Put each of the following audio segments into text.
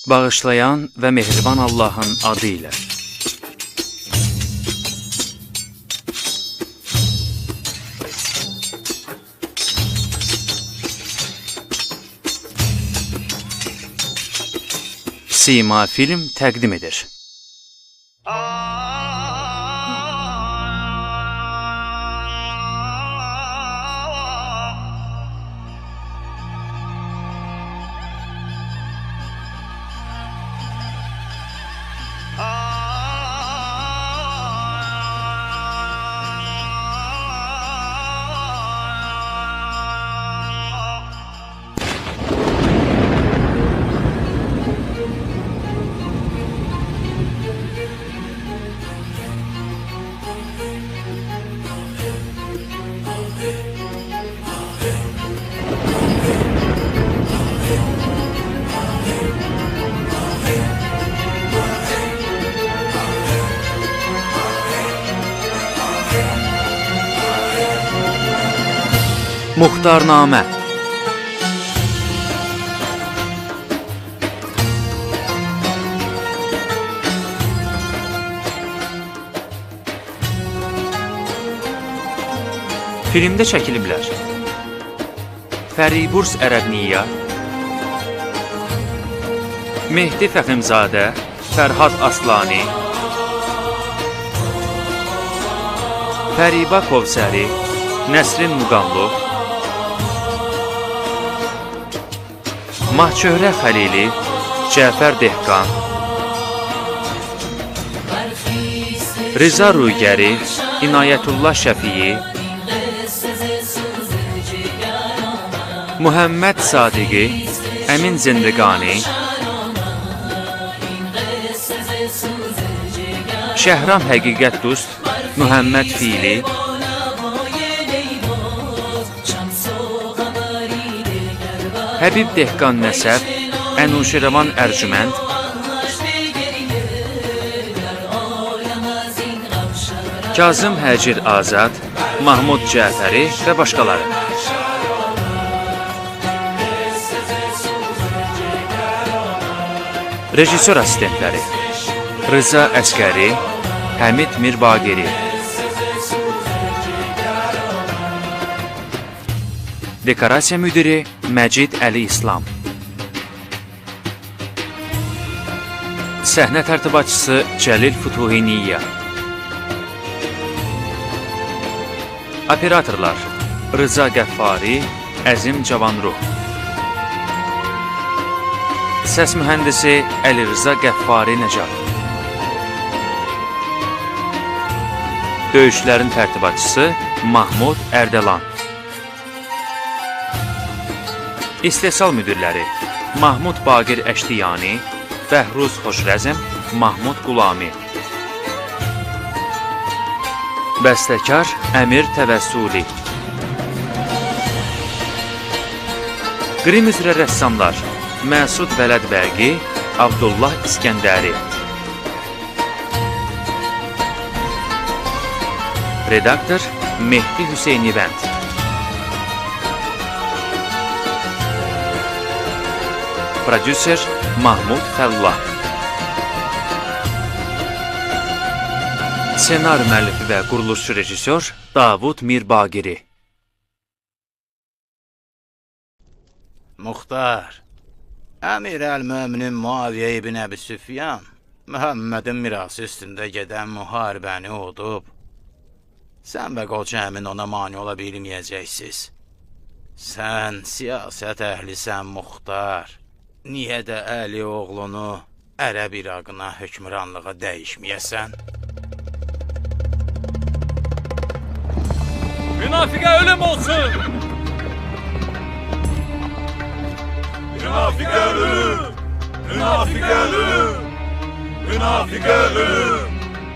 Bağışlayan və mehriban Allahın adı ilə. Sima Film təqdim edir. Muxtarnamə. Filmdə çəkiliblər: Fəriburs Ərəbniya, Mehdi Fəximzadə, Fərhad Aslani, Fəriba Kovsəri, Nəsrin Muqamlov, Mahçöhrə Xəlili, Cəfər Dehqan, Rıza Rüygəri, İnayətullah Şəfiyi, Muhammed Sadiqi, Əmin Zindiqani, Şəhram Həqiqət Dust, Muhammed Fili, Həbib Dehqan Nəsəb, Ənuşirəvan Ərcümənd, Kazım Həcir Azad, Mahmud Cəfəri və başqaları. Rejissor assistentləri: Rıza Əskəri, Həmid Mirbaqiri. Dekorasiya müdiri Məcid Əli İslam. Səhnə tərtibatçısı Cəlil Futuhiniyyə. Operatorlar: Rıza Qəffari, Əzim Cavanruh. Səs mühəndisi Əli Rıza Qəffari Nəcat. Döyüşlərin tərtibatçısı Mahmud Ərdəlan. İstehsal müdirləri: Mahmud Baqir Əştiyani, Bəhruz Xoşrəzm, Mahmud Qulami. Bəstəkar Əmir Təvəssuli. Qrim üzrə rəssamlar: Məsud Vələdbəqi, Abdullah İskəndəri. Redaktor Mehdi Hüseynivənd. Prodüser Mahmud Fəllah. Senari müəllifi və quruluşçu rejissor Davud Mirbaqiri. Muxtar, Əmir Əl-Möminin Muaviyyə ibn Əbi Süfyan Məhəmmədin mirası üstündə gedən müharibəni udub. Sən və qoca əmin ona mani ola bilməyəcəksiniz. Sən siyasət əhlisən, Muxtar. Niyə də Əli oğlunu Ərəb İraqına hökmranlığa dəyişməyəsən? Münafiqə ölüm olsun! Münafiqə ölüm! Münafiqə ölüm! Münafiqə ölüm!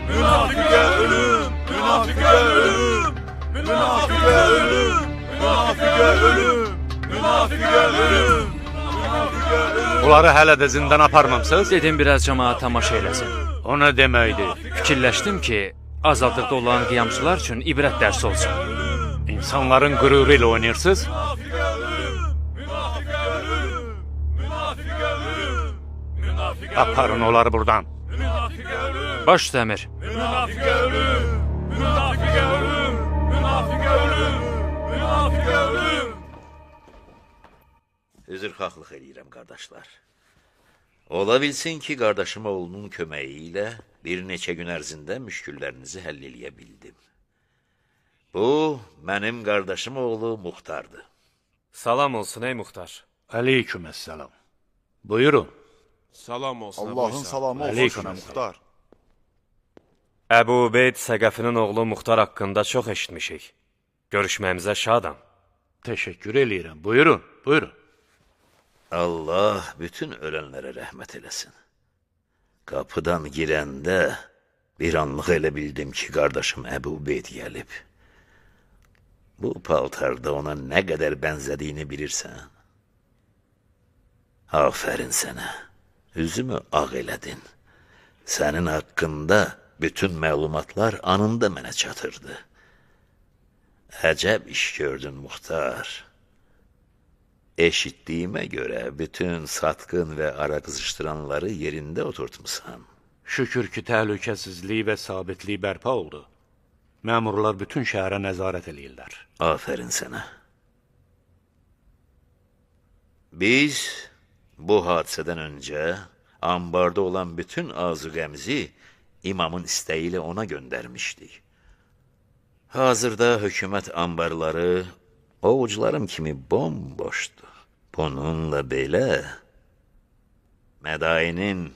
Münafiqə ölüm! Münafiqə ölüm! Münafiqə ölüm! Münafiqə ölüm! Münafiqə ölüm! Onları hələ də zindan aparmamsınız? Dedim biraz cəmaat tamaşa eləsin. O nə deməkdir? Fikirləşdim ki, azadlıqda olan qiyamçılar üçün ibrət dərsi olsun. İnsanların qüruru ilə oynuyorsunuz. Aparın onları buradan. Münafıqə ölüm. Baş üstə əmir. Münafıqə ölüm. Münafıqə ölüm. Münafıqə ölüm. Münafıqə ölüm. Üzrxahlıq eləyirəm, qardaşlar. Ola bilsin ki, qardaşım oğlunun köməyi ilə bir neçə gün ərzində müşküllərinizi həll eləyə bildim. Bu, mənim qardaşım oğlu Muxtardır. Salam olsun ey Muxtar. Aleykümselam. Buyurun. Salam olsun. Allahın salamı olsun Aleyküm sənə əssalam. Muxtar. Əbu Ubeyd Səqəfinin oğlu Muxtar haqqında çox eşitmişik. Görüşməyimizə şadam. Teşekkür eləyirəm. Buyurun, buyurun. Allah bütün ölənlərə rəhmət eləsin. Qapıdan girəndə bir anlıq elə bildim ki, qardaşım Əbu Ubeyd gəlib. Bu paltarda ona nə qədər bənzədiyini bilirsən. Afərin sənə. Üzümü ağ elədin. Sənin haqqında bütün məlumatlar anında mənə çatırdı. Əcəb iş gördün, Muxtar. Eşitdiyimə görə bütün satqın və ara qızışdıranları yerində oturtmusan. Şükür ki, təhlükəsizlik və sabitlik bərpa oldu. Məmurlar bütün şəhərə nəzarət eləyirlər. Afərin sənə. Biz bu hadisədən öncə ambarda olan bütün azuqəmizi imamın istəyi ilə ona göndərmişdik. Hazırda hökumət ambarları ovucularım kimi bomboşdur. Bununla belə Mədainin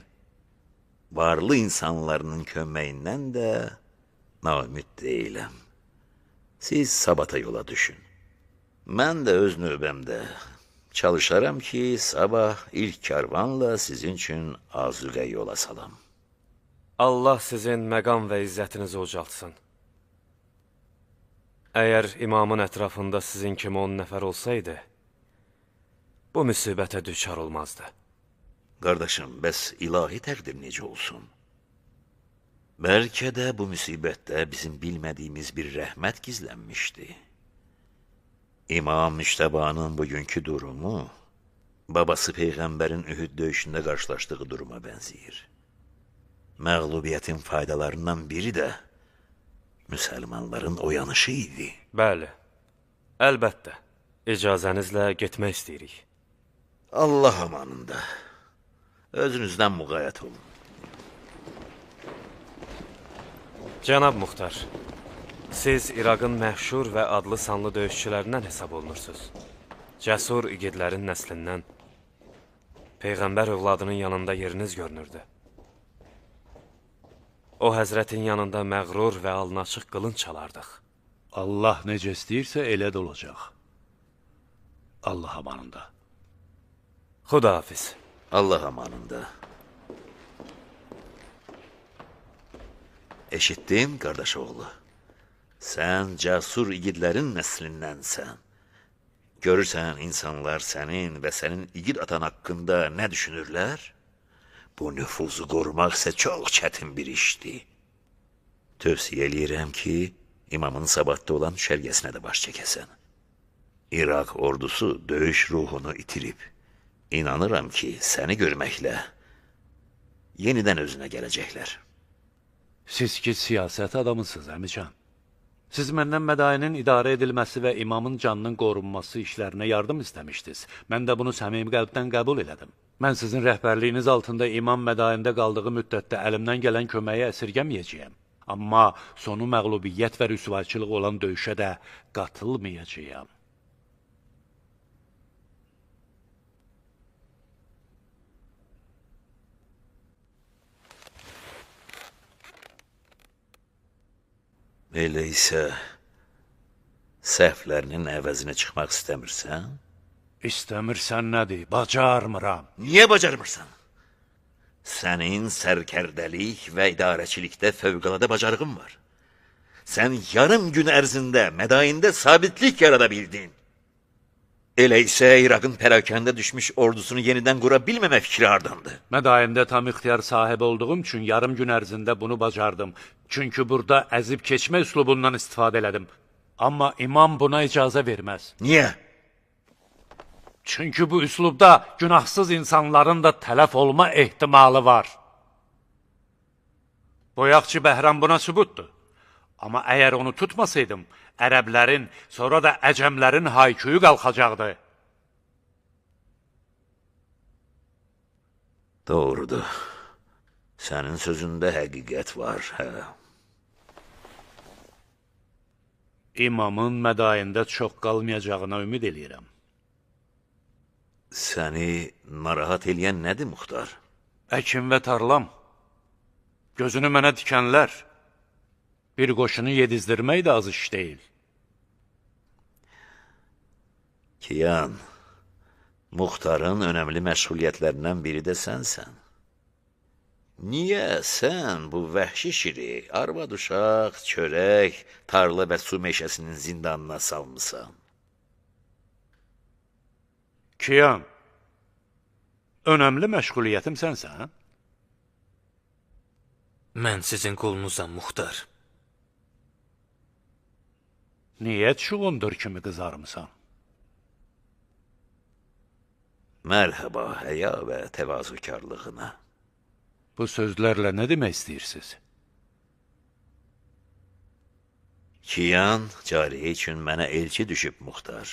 varlı insanlarının köməyindən də naümid deyiləm. Siz sabata yola düşün. Mən də öz növbəmdə çalışaram ki, sabah ilk karvanla sizin üçün azuqə yola salam. Allah sizin məqam və izzətinizi ucaltsın. Əgər imamın ətrafında sizin kimi 10 nəfər olsaydı, bu müsibətə düçar olmazdı. Qardaşım, bəs ilahi təqdir necə olsun? Bəlkə də bu müsibətdə bizim bilmədiyimiz bir rəhmət gizlənmişdi. İmam Müştəbanın bugünkü durumu, babası Peyğəmbərin Ühüd döyüşündə qarşılaşdığı duruma bənzəyir. Məğlubiyyətin faydalarından biri də müsəlmanların oyanışı idi. Bəli, əlbəttə, icazənizlə getmək istəyirik. Allah amanında, özünüzdən müğayət olun. Cənab Muxtar, siz İraqın məşhur və adlı sanlı döyüşçülərindən hesab olunursunuz. Cəsur igidlərin nəslindən, Peyğəmbər övladının yanında yeriniz görünürdü. O həzrətin yanında məğrur və alnaçıq qılınc çalardıq. Allah necə istəyirsə elə də olacaq. Allah amanında. Xudahafiz. Allah amanında. Eşitdin, qardaş oğlu. Sən cəsur igidlərin nəslindənsən. Görürsən, insanlar sənin və sənin igid atan haqqında nə düşünürlər? Bu nüfuzu qorumaq isə çox çətin bir işdir. Tövsiyə eləyirəm ki, imamın sabahda olan düşərgəsinə də baş çəkəsən. İraq ordusu döyüş ruhunu itirib. İnanıram ki, səni görməklə yenidən özünə gələcəklər. Siz ki, siyasət adamısınız, əmican. Siz məndən Mədainin idarə edilməsi və imamın canının qorunması işlərinə yardım istəmişdiniz. Mən də bunu səmimi qəlbdən qəbul elədim. Mən sizin rəhbərliyiniz altında imam Mədayində qaldığı müddətdə əlimdən gələn köməyi əsirgəməyəcəyəm. Amma sonu məğlubiyyət və rüsvayçılıq olan döyüşə də qatılmayacağam. Elə isə səhvlərinin əvəzinə çıxmaq istəmirsən? İstəmirsən nədir? Bacarmıram. Niyə bacarmırsan? Sənin sərkərdəlik və idarəçilikdə fövqəladə bacarığın var. Sən yarım gün ərzində Mədayində sabitlik yarada bildin. Elə isə İraqın pərakəndə düşmüş ordusunu yenidən qura bilməmə fikri hardandır? Mədayində tam ixtiyar sahibi olduğum üçün yarım gün ərzində bunu bacardım. Çünki burada əzib keçmə üslubundan istifadə elədim. Amma imam buna icazə verməz. Niyə? Çünki bu üslubda günahsız insanların da tələf olma ehtimalı var. Boyaqçı Bəhram buna sübutdur. Amma əgər onu tutmasaydım, ərəblərin, sonra da əcəmlərin hayküyü qalxacaqdı. Doğrudur. Sənin sözündə həqiqət var, hə. İmamın mədayində çox qalmayacağına ümid eləyirəm. Səni narahat eləyən nədir, Muxtar? Əkim və tarlam, gözünü mənə dikənlər, bir qoşunu yedizdirmək də az iş deyil. Kiyan, Muxtarın önəmli məşğuliyyətlərindən biri də sənsən. Niyə sən bu vəhşi şiri, arvad uşaq, çörək, tarla və su meşəsinin zindanına salmısan? Kiyan, önəmli məşğuliyyətim sənsən? Mən sizin qulunuzam, Muxtar. Niyə çuğundur kimi qızarmısan? Mərhaba həya və təvazökarlığına. Bu sözlərlə nə demək istəyirsiniz? Kiyan, cariyə üçün mənə elçi düşüb, Muxtar.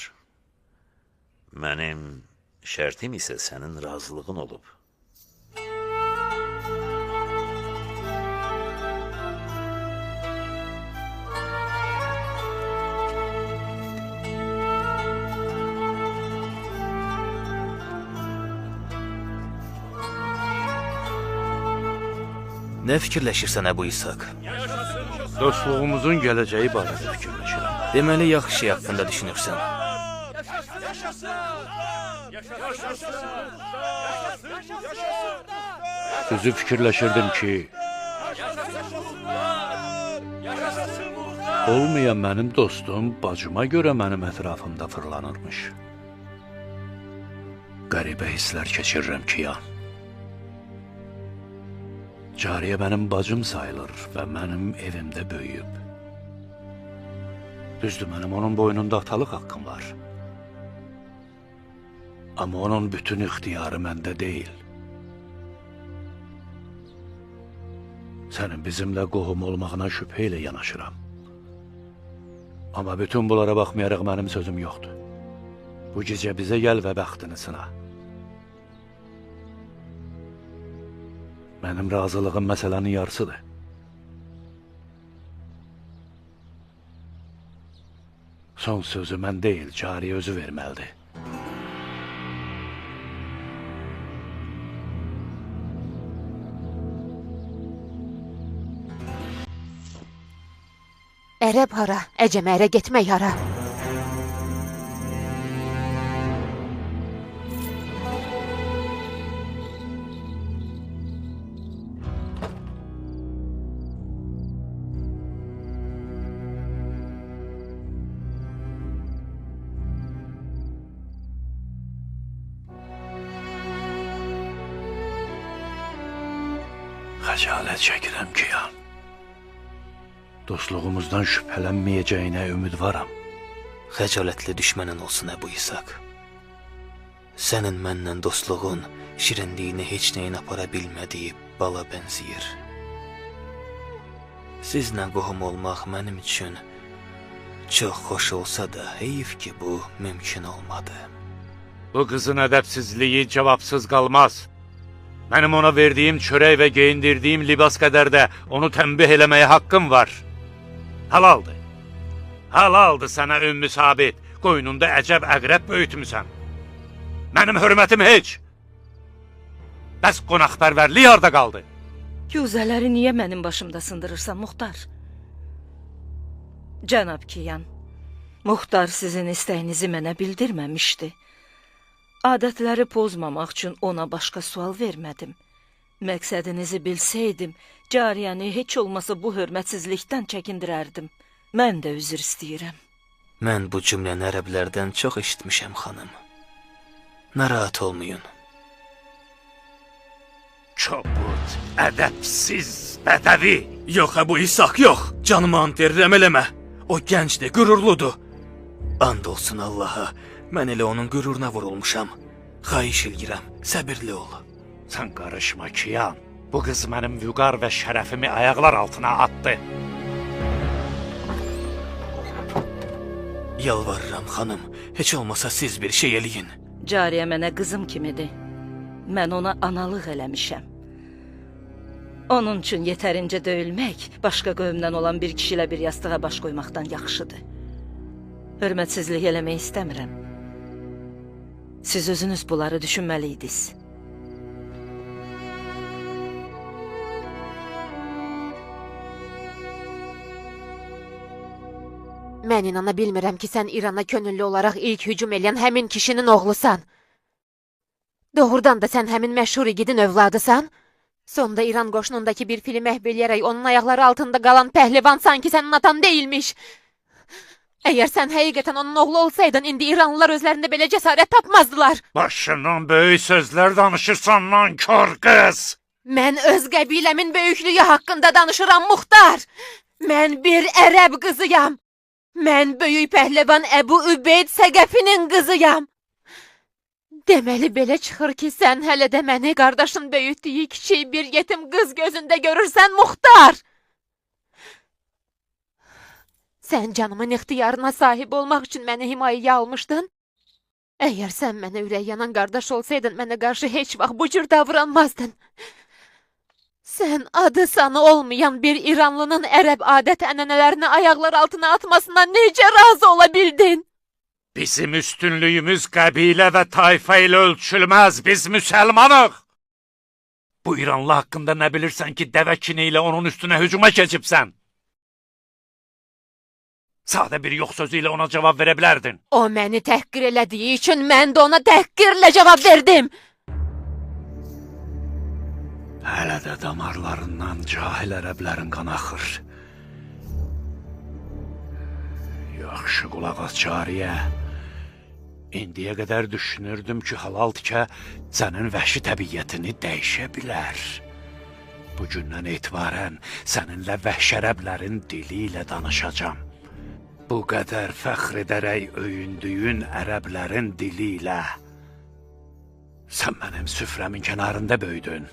Mənim şərtim isə sənin razılığın olub. Nə fikirləşirsən Əbu İshak? Dostluğumuzun gələcəyi barədə fikirləşirəm. Deməli, yaxşı şey haqqında düşünürsən. Düzü fikirləşirdim ki, olmayan mənim dostum bacıma görə mənim ətrafımda fırlanırmış. Qəribə hisslər keçirirəm ki, ya. Cariyə mənim bacım sayılır və mənim evimdə böyüyüb. Düzdür, mənim onun boynunda atalıq haqqım var. Amma onun bütün ixtiyarı məndə deyil. Sənin bizimlə qohum olmağına şübhə ilə yanaşıram. Amma bütün bunlara baxmayaraq mənim sözüm yoxdur. Bu gecə bizə gəl və bəxtini sına. Mənim razılığım məsələnin yarısıdır. Son sözü mən deyil, cariyə özü verməlidir. Ərəb hara, əcəm ərə getmək hara. Xəcalət çəkirəm ki, ya. Dostluğumuzdan şübhələnməyəcəyinə ümidvaram. Xəcalətli düşmənin olsun Əbu İshak. Sənin məndən dostluğun şirinliyini heç nəyin apara bilmədiyi bala bənziyir. Sizlə qohum olmaq mənim üçün çox xoş olsa da, heyif ki, bu mümkün olmadı. Bu qızın ədəbsizliyi cavabsız qalmaz. Mənim ona verdiyim çörək və geyindirdiyim libas qədər də onu tənbih eləməyə haqqım var. Halaldır. Halaldır sənə Ümmü Sabit, qoynunda əcəb əqrəb böyütmüsən. Mənim hörmətim heç. Bəs qonaqpərvərlik harda qaldı? Güzələri niyə mənim başımda sındırırsan, Muxtar? Cənab Kiyan, Muxtar sizin istəyinizi mənə bildirməmişdi. Adətləri pozmamaq üçün ona başqa sual vermədim. Məqsədinizi bilsəydim, cariyəni heç olmasa bu hörmətsizlikdən çəkindirərdim. Mən də üzr istəyirəm. Mən bu cümləni ərəblərdən çox eşitmişəm, xanım. Narahat olmayın. Çobud, ədəbsiz, bədəvi. Yox, Əbu İshak, yox. Canımı ant verirəm eləmə. O gəncdir, qürurludur. And olsun Allaha, Mən elə onun qüruruna vurulmuşam. Xahiş eləyirəm, səbirli ol. Sən qarışma Kiyan. Bu qız mənim vüqar və şərəfimi ayaqlar altına atdı. Yalvarıram xanım, heç olmasa siz bir şey eləyin. Cariyə mənə qızım kimidir. Mən ona analıq eləmişəm. Onun üçün yetərincə döyülmək, başqa qövmdən olan bir kişi ilə bir yastığa baş qoymaqdan yaxşıdır. Hörmətsizlik eləmək istəmirəm. Siz özünüz bunları düşünməliydiniz. Mən inana bilmirəm ki, sən İrana könüllü olaraq ilk hücum eləyən həmin kişinin oğlusan. Doğrudan da sən həmin məşhur igidin övladısan? Sonda İran qoşunundakı bir fili məhv eləyərək onun ayaqları altında qalan pəhlivan sanki sənin atan deyilmiş. Əgər sən həqiqətən onun oğlu olsaydın, indi İranlılar özlərində belə cəsarət tapmazdılar. Başından böyük sözlər danışırsan lan kör qız. Mən öz qəbiləmin böyüklüyü haqqında danışıram, Muxtar. Mən bir ərəb qızıyam. Mən böyük pəhləvan Əbu Übeyd Səqəfinin qızıyam. Deməli belə çıxır ki, sən hələ də məni qardaşın böyütdüyü kiçik bir yetim qız gözündə görürsən, Muxtar. Sən canımın ixtiyarına sahib olmaq üçün məni himayəyə almışdın. Əgər sən mənə ürək yanan qardaş olsaydın, mənə qarşı heç vaxt bu cür davranmazdın. Sən adı sanı olmayan bir İranlının ərəb adət-ənənələrini ayaqlar altına atmasına necə razı ola bildin? Bizim üstünlüyümüz qəbilə və tayfa ilə ölçülməz, biz müsəlmanıq. Bu İranlı haqqında nə bilirsən ki, dəvə kini ilə onun üstünə hücuma keçibsən? Sadə bir yox sözü ilə ona cavab verə bilərdin. O məni təhqir elədiyi üçün mən də ona təhqirlə cavab verdim. Hələ də damarlarından cahil ərəblərin qan axır. Yaxşı qulaq as Cariyə. İndiyə qədər düşünürdüm ki, halal tikə sənin vəhşi təbiyyətini dəyişə bilər. Bugündən etibarən səninlə vəhşi ərəblərin dili ilə danışacağam. Bu qədər fəxr edərək öyündüyün ərəblərin dili ilə. Sən mənim süfrəmin kənarında böyüdün.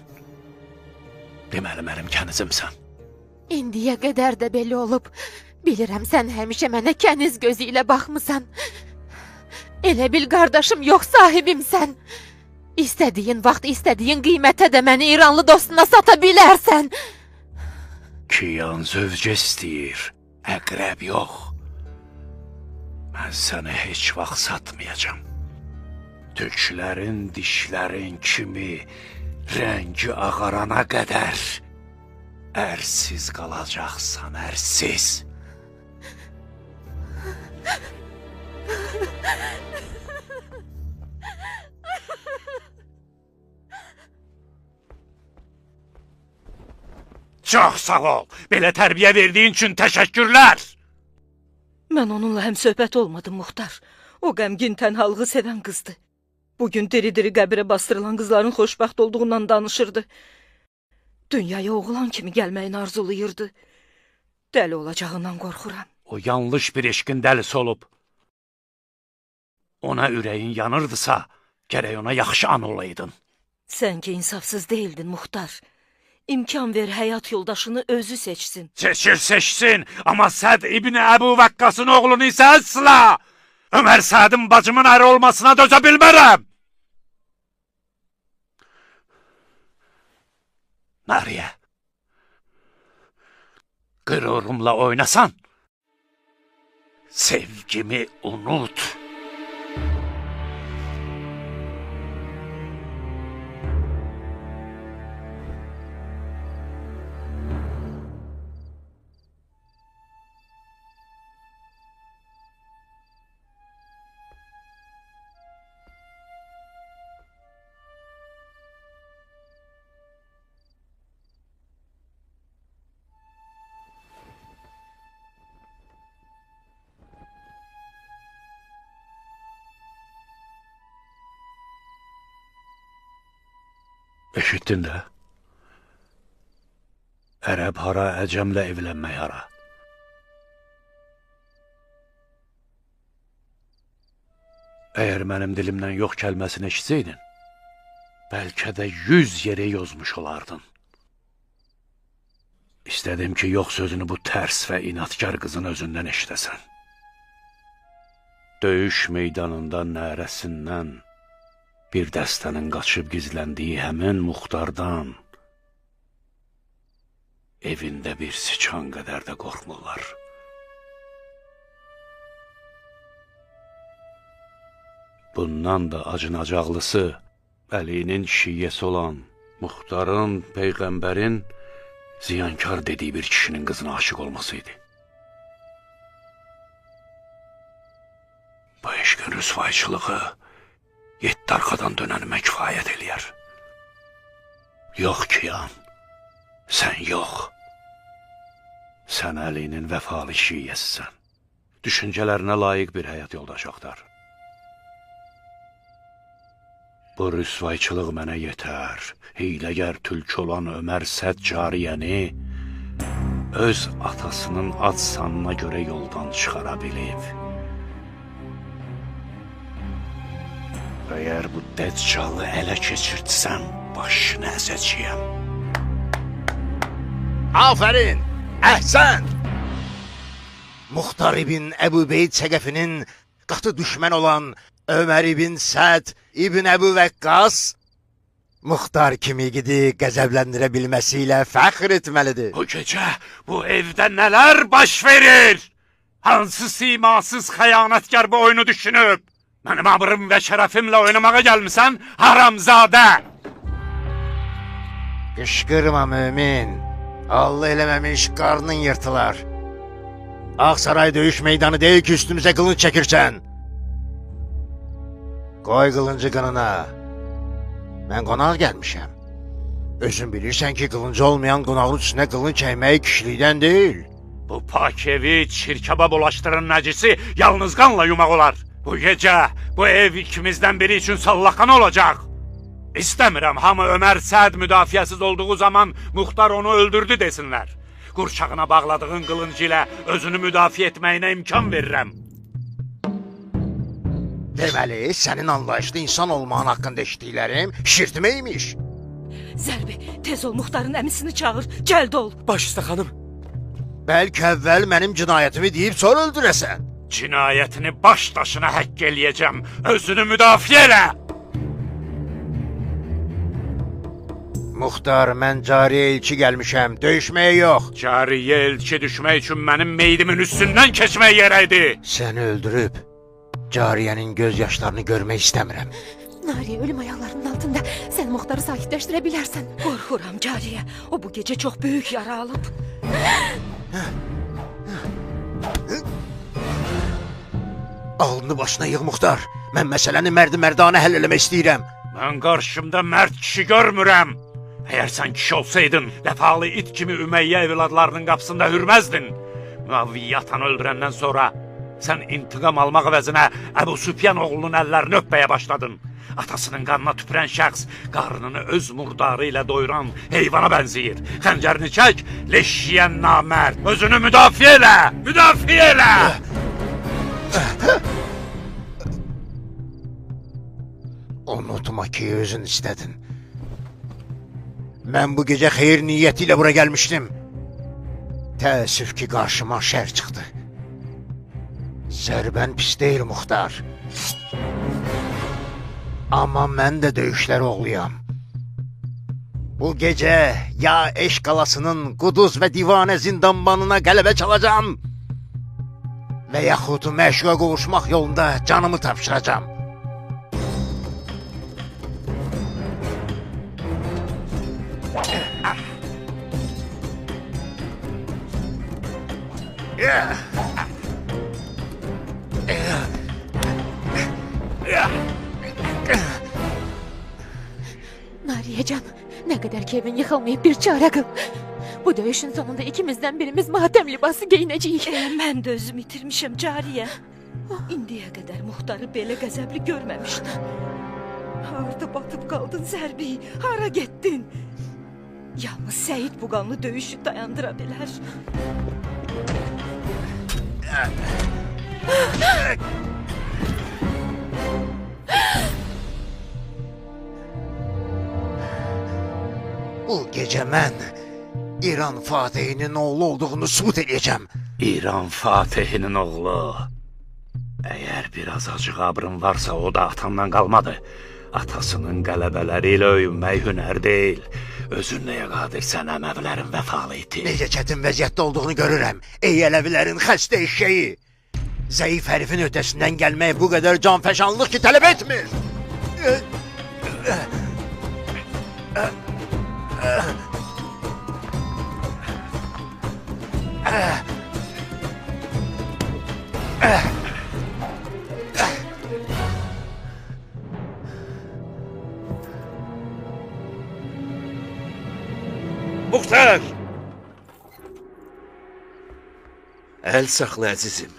Deməli, mənim kənizimsən. İndiyə qədər də belə olub. Bilirəm, sən həmişə mənə kəniz gözü ilə baxmısan. Elə bil qardaşım yox, sahibimsən. İstədiyin vaxt, istədiyin qiymətə də məni İranlı dostuna sata bilərsən. Kiyan zövcə istəyir, əqrəb yox. Mən səni heç vaxt satmayacağam. Tüklərin, dişlərin kimi rəngi ağarana qədər ərsiz qalacaqsan, ərsiz. Çox sağ ol. Belə tərbiyə verdiyin üçün təşəkkürlər. Mən onunla həm söhbət olmadım, Muxtar. O qəmgin tənhalığı sevən qızdı. Bugün diri-diri qəbirə bastırılan qızların xoşbəxt olduğundan danışırdı. Dünyaya oğlan kimi gəlməyini arzulayırdı. Dəli olacağından qorxuram. O yanlış bir eşqin dəlisi olub. Ona ürəyin yanırdısa, gərək ona yaxşı an olaydın. Sən ki insafsız deyildin, Muxtar. İmkan ver həyat yoldaşını özü seçsin. Seçsin, amma Səd İbni Əbu Vəqqasın oğlunu isə əsla! Ömər Sədin bacımın əri olmasına dözə bilmərəm! Mariyə, qürurumla oynasan, sevgimi unut. Eşitdin də? Ərəb hara, əcəmlə evlənmək hara. Əgər mənim dilimdən yox kəlməsini eşitsəydin, bəlkə də 100 yerə yozmuş olardın. İstədim ki, yox sözünü bu tərs və inatkar qızın özündən eşidəsən. Döyüş meydanında nərəsindən bir dəstənin qaçıb gizləndiyi həmin Muxtardan evində bir siçan qədər də qorxmurlar. Bundan da acınacaqlısı Əlinin şiyyəsi olan Muxtarın, Peyğəmbərin ziyankar dediyi bir kişinin qızına aşık olmasıydı. Bu eşqin rüsvayçılığı 7 arxadan dönənimə kifayət eləyər. Yox Kiyan, sən yox. Sən Əlinin vəfalı şiyyəsisən. Düşüncələrinə layiq bir həyat yoldaşı axtar. Bu rüsvayçılıq mənə yetər. Hiyləgər tülk olan Ömər Səd cariyəni öz atasının ad sanına görə yoldan çıxara bilib. Əgər bu dəccalı ələ keçirtsəm, başını əzəcəyəm. Aferin, əhsən! Muxtar ibn Əbu Beyd Səqəfinin qatı düşmən olan Ömər ibn Səd ibn Əbu Vəqqas Muxtar kimi gidi qəzəbləndirə bilməsiyle fəxr etməlidir. Bu gecə bu evdə nələr baş verir? Hansı simasız xəyanətkar bu oyunu düşünüb? Mənim abrım və şərəfimlə oynamağa gəlmisən, haramzadə! Qışqırma mümin, Allah eləməmiş qarnın yırtılar. Ağsaray döyüş meydanı deyil ki üstümüzə qılınç çəkirsən. Qoy qılıncı qınına. Mən qonaq gəlmişəm. Özün bilirsən ki, qılıncı olmayan qonağın üstünə qılınç çəkmək kişilikdən deyil. Bu pak evi çirkaba bulaşdıran nəcisi yalnız qanla yumaq olar. Bu gecə bu ev ikimizdən biri üçün sallaxan olacaq. İstəmirəm hamı Ömər Səd müdafiəsiz olduğu zaman Muxtar onu öldürdü desinlər. Qurşağına bağladığın qılıncı ilə özünü müdafiə etməyinə imkan verirəm. Deməli, sənin anlayışlı insan olmağın haqqında eşitdiklərim şişirtməymiş. Zərbi, tez ol Muxtarın əmisini çağır, cəld ol. Baş üstə xanım. Bəlkə əvvəl mənim cinayətimi deyib sonra öldürəsən. Cinayətini baş daşına həkk eləyəcəm. Özünü müdafiə elə! Muxtar, mən cariyə elçi gəlmişəm, döyüşməyə yox. Cariyə elçi düşmək üçün mənim meydimin üstündən keçmək yerəydi. Səni öldürüb, cariyənin göz yaşlarını görmək istəmirəm. Nariyə ölüm ayaqlarının altında. Sən Muxtarı sakitləşdirə bilərsən. Qorxuram cariyə, o bu gecə çox böyük yara alıb. Ağlını başına yığ Muxtar. Mən məsələni mərdi-mərdanə həll eləmək istəyirəm. Mən qarşımda mərd kişi görmürəm. Əgər sən kişi olsaydın, vəfalı it kimi Ümeyyə evladlarının qapısında hürməzdin. Müavviyi atanı öldürəndən sonra sən intiqam almaq əvəzinə Əbu Süfyan oğlunun əllərini öpməyə başladın. Atasının qanına tüpürən şəxs qarnını öz murdarı ilə doyuran heyvana bənzəyir. Xəncərini çək, leş yiyən namərd. Özünü müdafiə elə! Müdafiə elə! Unutma ki, özün istədin. Mən bu gecə xeyir niyyəti ilə bura gəlmişdim. Təəssüf ki, qarşıma şər çıxdı. Zərbən pis deyil, Muxtar. Amma mən də döyüşlər oğluyam. Bu gecə ya eşq qalasının Quduz və Divanə zindanbanına qələbə çalacam və yaxud məşuqa qovuşmaq yolunda canımı tapşıracam. Nariyecan, nə qədər ki evin yıxılmayıb bir çarə qıl. Bu döyüşün sonunda ikimizdən birimiz matəm libası geyinəcəyik. Mən də özüm itirmişəm cariyə. İndiyə qədər Muxtarı belə qəzəbli görməmişdim. Harada batıb qaldın Zərbi, hara getdin? Yalnız Səyid bu qanlı döyüşü dayandıra bilər. Bu gecə mən İran Fatihinin oğlu olduğunu sübut edəcəm. İran Fatihinin oğlu. Əgər biraz acıq abrın varsa, o da atandan qalmadı. Atasının qələbələri ilə öyünmək hünər deyil. Özün nəyə qadirsən, əməvlərin vəfalı iti. Necə çətin vəziyyətdə olduğunu görürəm. Ey Ələvilərin xəstə eşşəyi. Zəif hərifin ötəsindən gəlmək bu qədər canfəşanlıq ki, tələb etmir. Muxtar! Əl saxla əzizim.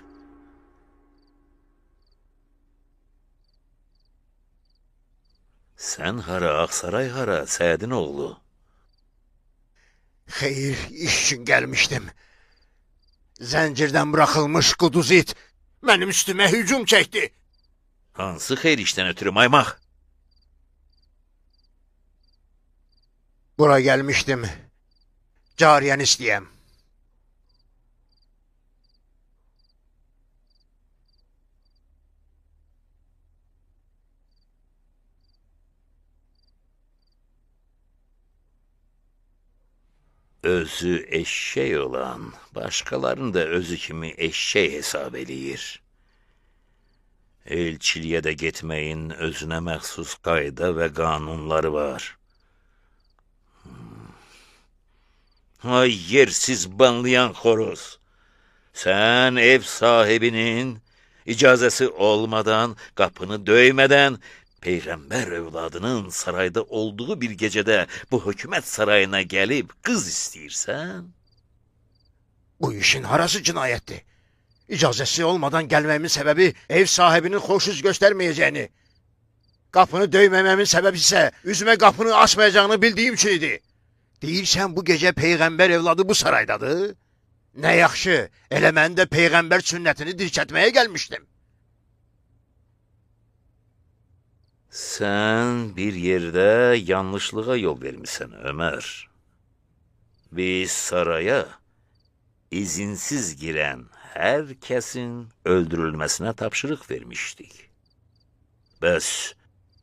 Sən hara, Ağsaray hara, Sədin oğlu? Xeyr, iş üçün gəlmişdim. Zəncirdən buraxılmış quduz it mənim üstümə hücum çəkdi. Hansı xeyir işdən ötürü maymaq? Bura gəlmişdim. Cariyəni istəyəm. Özü eşşək olan, başqalarını da özü kimi eşşək hesab eləyir. Elçiliyə də getməyin özünə məxsus qayda və qanunları var. Ay yersiz banlayan xoruz! Sən ev sahibinin icazəsi olmadan, qapını döymədən, Peyğəmbər övladının sarayda olduğu bir gecədə bu hökumət sarayına gəlib qız istəyirsən? Bu işin harası cinayətdir? İcazəsi olmadan gəlməmin səbəbi ev sahibinin xoşuz göstərməyəcəyini, qapını döyməməmin səbəbi isə üzümə qapını açmayacağını bildiyim üçün idi. Deyirsən bu gecə Peyğəmbər evladı bu saraydadır? Nə yaxşı, elə mən də Peyğəmbər sünnətini dirçətməyə gəlmişdim. Sən bir yerdə yanlışlığa yol vermişsən, Ömər. Biz saraya izinsiz girən hər kəsin öldürülməsinə tapşırıq vermişdik. Bəs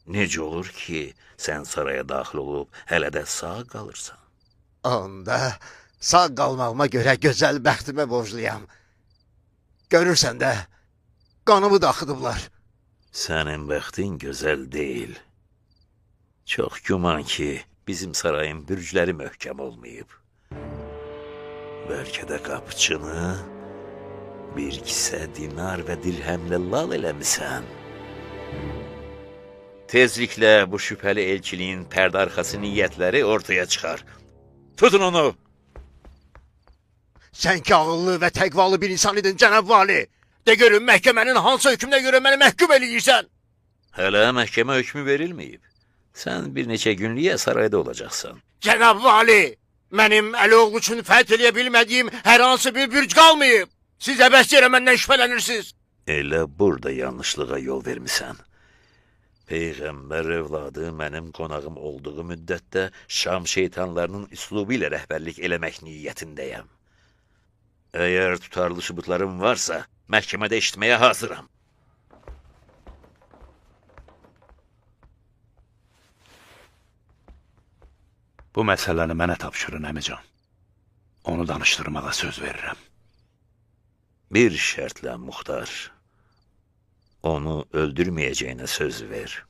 necə olur ki, sən saraya daxil olub hələ də sağ qalırsan? Onda sağ qalmağıma görə gözəl bəxtimə borcluyam. Görürsən də, qanımı da axıdıblar. Sənin bəxtin gözəl deyil. Çox güman ki, bizim sarayın bürcləri möhkəm olmayıb. Bəlkə də qapıçını bir kisə dinar və dirhəmlə lal eləmisən. Tezliklə bu şübhəli elçiliyin pərdə arxası niyyətləri ortaya çıxar. Tutun onu! Sən ki ağıllı və təqvalı bir insan idin, cənab vali. De görün məhkəmənin hansı hökmünə görə məni məhkum eləyirsən? Hələ məhkəmə hökmü verilməyib. Sən bir neçə günlüyə sarayda olacaqsan. Cənab vali, mənim Əlioğlu üçün fəth eləyə bilmədiyim hər hansı bir bürc qalmayıb. Siz əbəs yerə məndən şübhələnirsiniz. Elə burada yanlışlığa yol vermisən. Peyğəmbər övladı mənim qonağım olduğu müddətdə Şam şeytanlarının üslubu ilə rəhbərlik eləmək niyyətindəyəm. Əgər tutarlı sübutlarım varsa, məhkəmədə eşitməyə hazıram. Bu məsələni mənə tapşırın, əmican. Onu danışdırmağa söz verirəm. Bir şərtlə, Muxtar. Onu öldürməyəcəyinə söz ver.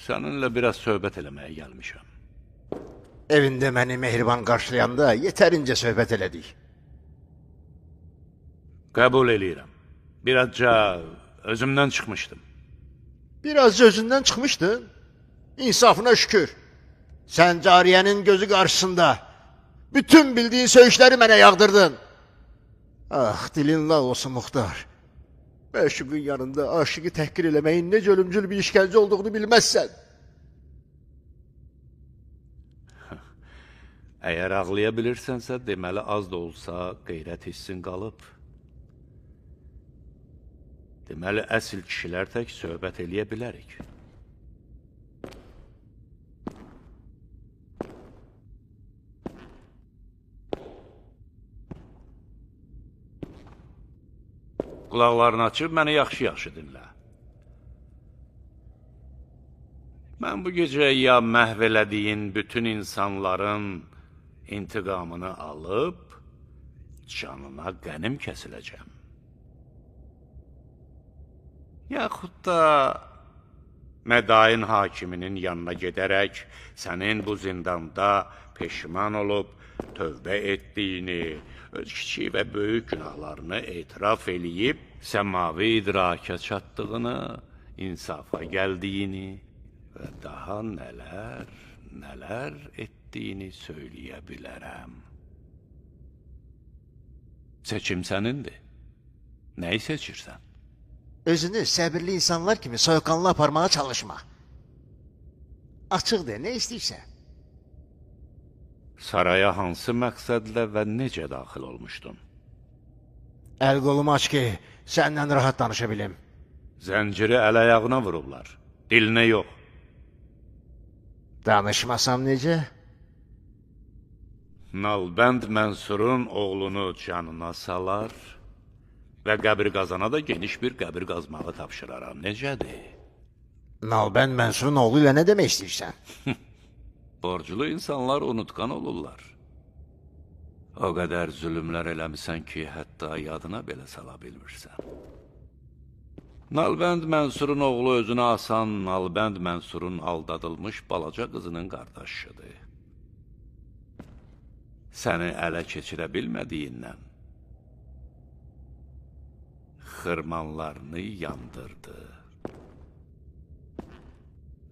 Səninlə biraz söhbət eləməyə gəlmişəm. Evində məni mehriban qarşılayanda yetərincə söhbət elədik. Qəbul eləyirəm. Birazca özümdən çıxmışdım. Biraz özündən çıxmışdın. İnsafına şükür. Sən cariyənin gözü qarşısında bütün bildiyin söyüşləri mənə yağdırdın. Ah, dilin lal olsun Muxtar. Məşuqun yanında aşıqı təhqir eləməyin necə ölümcül bir işgəncə olduğunu bilməzsən. Əgər ağlaya bilirsənsə, deməli az da olsa qeyrət hissin qalıb. Deməli, əsl kişilər tək söhbət eləyə bilərik. Qulaqlarını açıb məni yaxşı-yaxşı dinlə. Mən bu gecə ya məhv elədiyin bütün insanların intiqamını alıb, canına qənim kəsiləcəm. Yaxud da Mədain hakiminin yanına gedərək, sənin bu zindanda peşman olub, tövbə etdiyini, öz kiçik və böyük günahlarını etiraf eləyib, səmavi idraka çatdığını, insafa gəldiyini və daha nələr etdiyini söyləyə bilərəm. Seçim sənindir. Nəyi seçirsən? Özünü səbirli insanlar kimi soyuqqanlı aparmağa çalışma. Açıq de, nə istəyirsən? Saraya hansı məqsədlə və necə daxil olmuşdun? Əl qolumu aç ki, səndən rahat danışa bilim. Zənciri əl-ayağına vurublar, dilinə yox. Danışmasam necə? Nalbənd Mənsurun oğlunu canına salar və qəbir qazana da geniş bir qəbir qazmağı tapşıraram. Necədir? Nalbənd Mənsurun oğlu ilə nə demək istəyirsən? Borclu insanlar unutqan olurlar. O qədər zülümlər eləmisən ki, hətta yadına belə sala bilmirsən. Nalbənd Mənsurun oğlu özünə asan Nalbənd Mənsurun aldadılmış balaca qızının qardaşıdır. Səni ələ keçirə bilmədiyindən xırmanlarını yandırdı.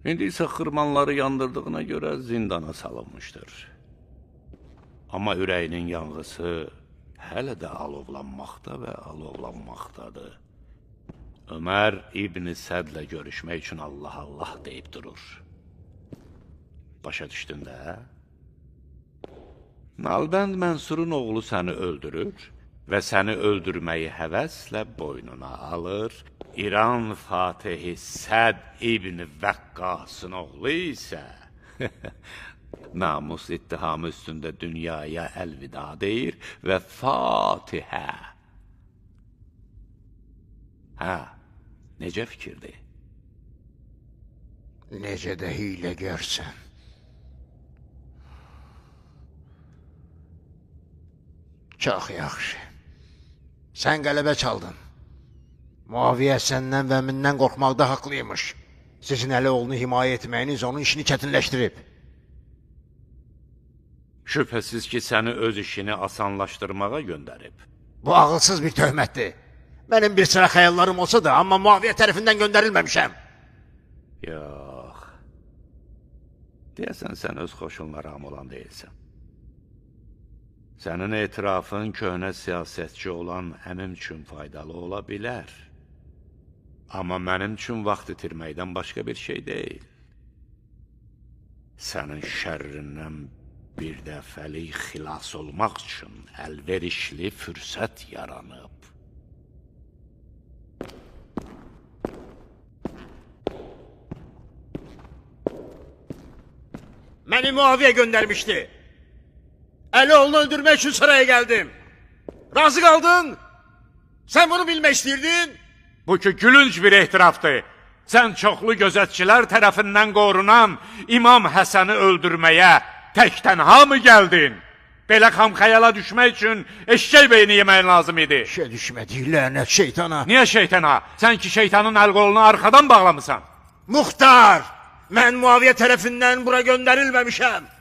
İndi isə xırmanları yandırdığına görə zindana salınmışdır. Amma ürəyinin yanğısı hələ də alovlanmaqda və alovlanmaqdadır. Ömər İbn Sədlə görüşmək üçün Allah deyib durur. Başa düşdün də? Nalbənd Mənsurun oğlu səni öldürür və səni öldürməyi həvəslə boynuna alır. İran Fatihi Səd İbn Vəqqasın oğlu isə namus ittihamı üstündə dünyaya əlvida deyir və Fatihə. Hə, necə fikirdir? Necə də hiylə görsən. Çox yaxşı. Sən qələbə çaldın. Muaviyə səndən və mindən qorxmaqda haqlıymış. Sizin Əli oğlunu himayə etməyiniz onun işini çətinləşdirib. Şübhəsiz ki, səni öz işini asanlaşdırmağa göndərib. Bu ağılsız bir töhmətdir. Mənim bir sıra xəyallarım olsa da, amma Muaviyə tərəfindən göndərilməmişəm. Yox. Deyəsən, sən öz xoşunla ram olan deyilsən. Sənin etirafın köhnə siyasətçi olan əmim üçün faydalı ola bilər. Amma mənim üçün vaxt itirməkdən başqa bir şey deyil. Sənin şərrindən bir dəfəlik xilas olmaq üçün əlverişli fürsət yaranıb. Məni Muaviyə göndərmişdi. Əli oğlunu öldürmək üçün saraya gəldim. Razı qaldın? Sən bunu bilmək istəyirdin? Bu ki, gülünc bir ehtirafdır. Sən çoxlu gözətçilər tərəfindən qorunan İmam Həsəni öldürməyə tək tənha mı gəldin? Belə xamxəyala düşmək üçün eşşək beyni yeməyin lazım idi. İşə düşmədik, lənət şeytana. Niyə şeytana? Sən ki, şeytanın əl qolunu arxadan bağlamısan. Muxtar! Mən Muaviyə tərəfindən bura göndərilməmişəm.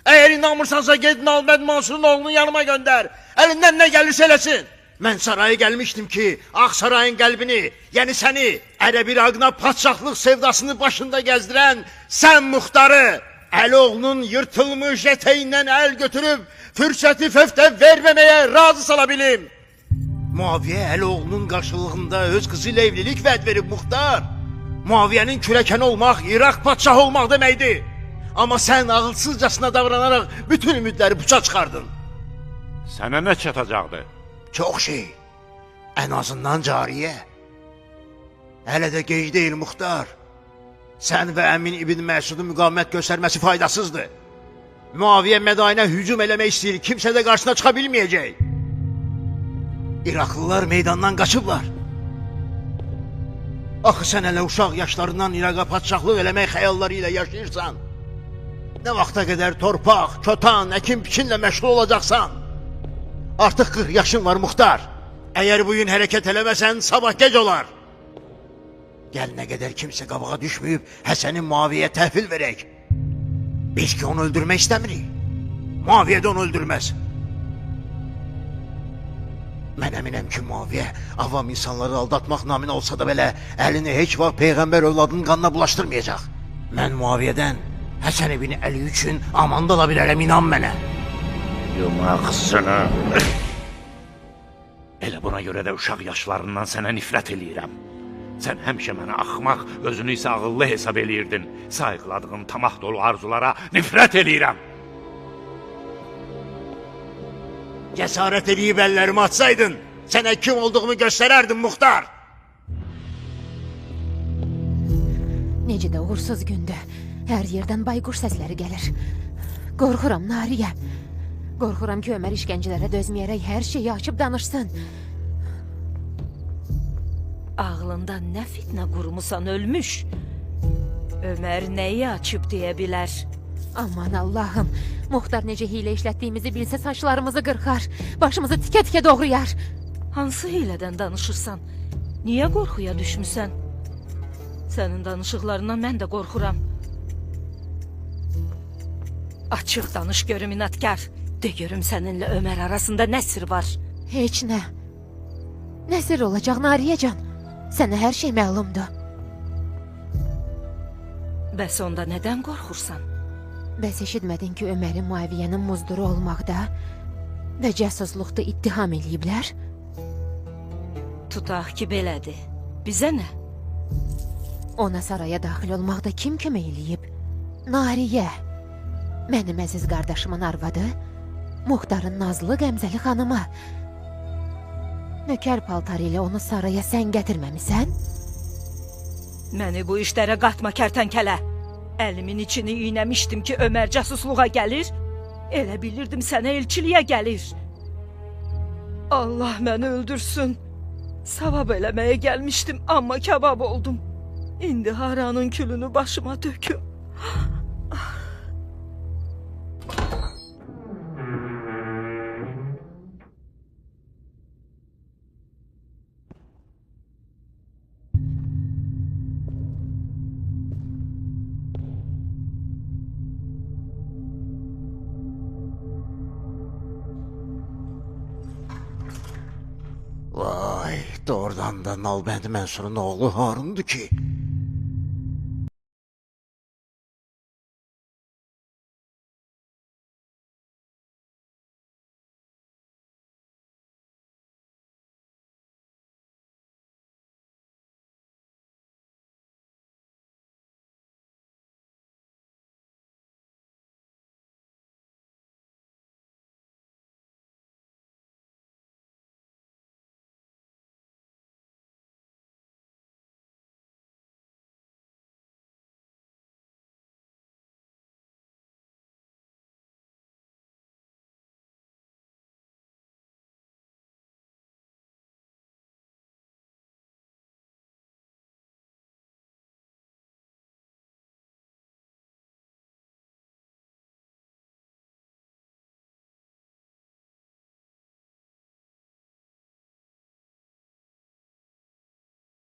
Əgər inanmırsansa get Nalbəd Mansurun oğlunu yanıma göndər. Əlindən nə gəlirsə eləsin. Mən saraya gəlmişdim ki, Ağ Sarayın qəlbini, yəni səni, Ərəb-İraqına padşahlıq sevdasını başında gəzdirən sən Muxtarı, Əloğlunun yırtılmış eteğindən əl götürüb fürsəti fəftə verməməyə razı sala bilim. Muaviyə Əloğlunun qarşılığında öz qızı ilə evlilik vəd verib Muxtar. Muaviyənin kürəkəni olmaq, İraq padşahı olmaq deməkdir. Amma sən ağılsızcasına davranaraq bütün ümidləri puça çıxardın. Sənə nə çatacaqdı? Çox şey. Ən azından cariyə. Hələ də gec deyil Muxtar. Sən və Əmin İbn Məsudun müqavimət göstərməsi faydasızdır. Muaviyə Mədainə hücum eləmək istəyir, kimsə də qarşısına çıxa bilməyəcək. İraqlılar meydandan qaçıblar. Axı sən hələ uşaq yaşlarından İraqa padşahlıq eləmək xəyalları ilə yaşayırsan. Nə vaxta qədər torpaq, kötan, əkin biçinlə məşğul olacaqsan? Artıq 40 yaşın var Muxtar. Əgər bugün hərəkət eləməsən, sabah gec olar. Gəl nə qədər kimsə qabağa düşməyib, Həsənin Muaviyə təhvil verək. Biz ki onu öldürmək istəmirik. Muaviyə də onu öldürməz. Mən əminəm ki, Muaviyə avam insanları aldatmaq naminə olsa da belə əlini heç vaxt Peyğəmbər övladının qanına bulaşdırmayacaq. Mən Muaviyədən Həsən ibn Əli üçün amanda ola bilərəm, inan mənə. Yumaqsını. Elə buna görə də uşaq yaşlarından sənə nifrət eləyirəm. Sən həmişə mənə axmaq, özünü isə ağıllı hesab eləyirdin. Sayıqladığın tamah dolu arzulara nifrət eləyirəm. Cəsarət eləyib əllərimi atsaydın, sənə kim olduğumu göstərərdim Muxtar. Necə də uğursuz gündür. Hər yerdən bayquş səsləri gəlir. Qorxuram Nariyə. Qorxuram ki, Ömər işgəncələrə dözməyərək hər şeyi açıb danışsın. Ağlında nə fitnə qurmusan ölmüş. Ömər nəyi açıb deyə bilər? Aman Allahım, Muxtar necə hiylə işlətdiyimizi bilsə saçlarımızı qırxar, başımızı tikə-tikə doğrayar. Hansı hiylədən danışırsan? Niyə qorxuya düşmüsən? Sənin danışıqlarından mən də qorxuram. Açıq danış görüm inadkar. De görüm səninlə Ömər arasında nə sir var? Heç nə. Nə sir olacaq Nariyəcan? Sənə hər şey məlumdur. Bəs onda nədən qorxursan? Bəs eşitmədin ki, Ömərin Muaviyyənin muzduru olmaqda və cəsusluqda ittiham eləyiblər? Tutaq ki, belədir. Bizə nə? Ona saraya daxil olmaqda kim kömək eləyib? Nariyə. Mənim əziz qardaşımın arvadı, Muxtarın nazlı qəmzəli xanımı. Nökər paltarı ilə onu saraya sən gətirməmisən? Məni bu işlərə qatma kərtənkələ. Əlimin içini iynəmişdim ki, Ömər casusluğa gəlir. Elə bilirdim sənə elçiliyə gəlir. Allah məni öldürsün. Savab eləməyə gəlmişdim, amma kabab oldum. İndi haranın külünü başıma töküm. Vay, doğrudan da Nalbənd Mənsurun oğlu Harundur ki.